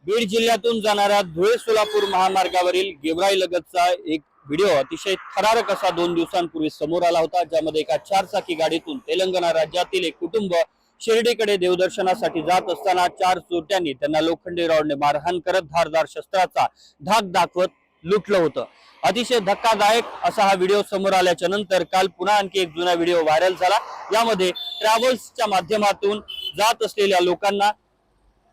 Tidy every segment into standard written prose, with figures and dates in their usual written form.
बीड जिल्ह्यातून जाणाऱ्या धुळे सोलापूर महामार्गावरील गेवराई लगतचा एक व्हिडिओ अतिशय थरारक असा 2 दिवसांपूर्वी समोर आला होता, ज्यामध्ये एका 4 चाकी गाडीतून तेलंगणा राज्यातील एक कुटुंब शिर्डीकडे देवदर्शनासाठी जात असताना 4 चोरट्यांनी त्यांना लोखंडी रॉडने मारहाण करत धारदार शस्त्राचा धाक दाखवत लुटलं होतं। अतिशय धक्कादायक असा हा व्हिडिओ समोर आल्याच्या नंतर काल पुन्हा आणखी एक जुना व्हिडिओ व्हायरल झाला। यामध्ये ट्रॅव्हल्सच्या माध्यमातून जात असलेल्या लोकांना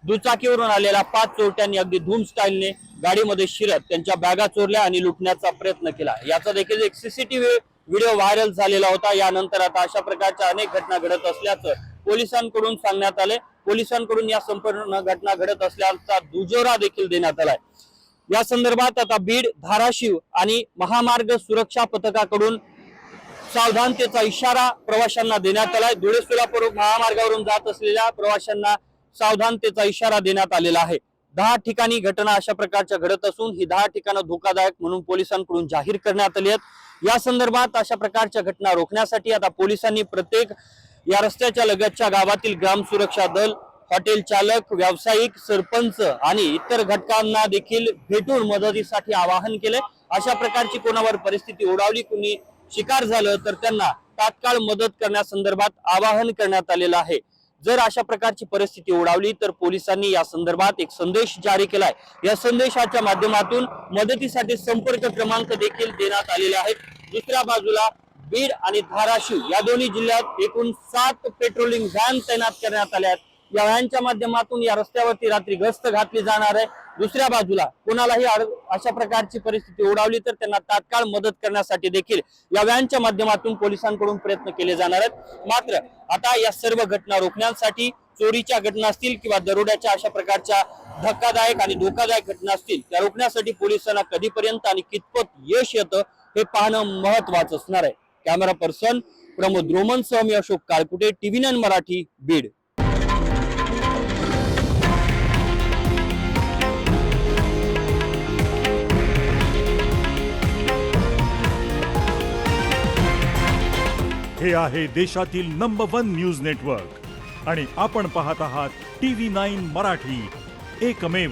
दुचाकीवरून आलेल्या 5 चोरट्यांनी अगदी धूम स्टाईलने गाडीमध्ये शिरत त्यांच्या बॅगा चोरल्या आणि लुटण्याचा प्रयत्न केला। याचा देखील एक सीसीटीव्ही व्हिडिओ व्हायरल झालेला होता। यानंतर आता अशा प्रकारच्या अनेक घटना घडत असल्याचं पोलिसांकडून सांगण्यात आले। पोलिसांकडून या संपूर्ण घटना घडत असल्याचा दुजोरा देखील देण्यात आलाय। या संदर्भात आता बीड, धाराशिव आणि महामार्ग सुरक्षा पथकाकडून सावधानतेचा इशारा प्रवाशांना देण्यात आलाय। धुळे सोलापूर महामार्गावरून जात असलेल्या प्रवाशांना सावधानतेचा इशारा देण्यात आलेला आहे। 10 ठिकाणी घटना अशा प्रकारच्या घडत असून ही 10 ठिकाणं धोकादायक म्हणून पोलिसांकडून जाहीर करण्यात आली आहेत। या संदर्भात अशा प्रकारच्या घटना रोखण्यासाठी आता पोलिसांनी प्रत्येक या रस्त्याच्या लगतच्या गावातील ग्राम सुरक्षा दल, हॉटेल चालक, व्यावसायिक, सरपंच आणि इतर घटकांना देखील भेटून मदतीसाठी आवाहन केले। अशा प्रकारची कोणावर परिस्थिती ओढावली, कुणी शिकार झालं तर त्यांना तात्काळ मदत करण्यासंदर्भात आवाहन करण्यात आलेलं आहे। जर अशा प्रकारची परिस्थिती ओढावली तर पोलिसांनी या संदर्भात एक संदेश जारी केलाय। या संदेशाच्या माध्यमातून मदतीसाठी संपर्क क्रमांक देखील देण्यात आलेले आहेत। दुसऱ्या बाजूला बीड आणि धाराशिव या दोन्ही जिल्ह्यात एकूण 7 पेट्रोलिंग व्हॅन तैनात करण्यात आल्या आहेत। या व्हॅनच्या माध्यमातून या रस्त्यावरती रात्री गस्त घातली जाणार आहे। दुसऱ्या बाजूला कोणालाही अशा प्रकारची परिस्थिती ओढावली तर त्यांना तात्काळ मदत करण्यासाठी देखील या व्हॅनच्या माध्यमातून पोलिसांकडून प्रयत्न केले जाणार आहेत। मात्र आता या सर्व घटना रोखण्यासाठी चोरीच्या घटना असतील किंवा दरोड्याच्या अशा प्रकारच्या धक्कादायक आणि धोकादायक घटना असतील त्या रोखण्यासाठी पोलिसांना कधीपर्यंत आणि कितपत यश येतं हे पाहणं महत्वाचं असणार आहे। कॅमेरा पर्सन प्रमोद रोमन सह मी अशोक काळकुटे, TV9 मराठी, बीड। हे आहे देशातील नंबर 1 न्यूज नेटवर्क आणि आपण पाहत आहात TV9 मराठी, एकमेव।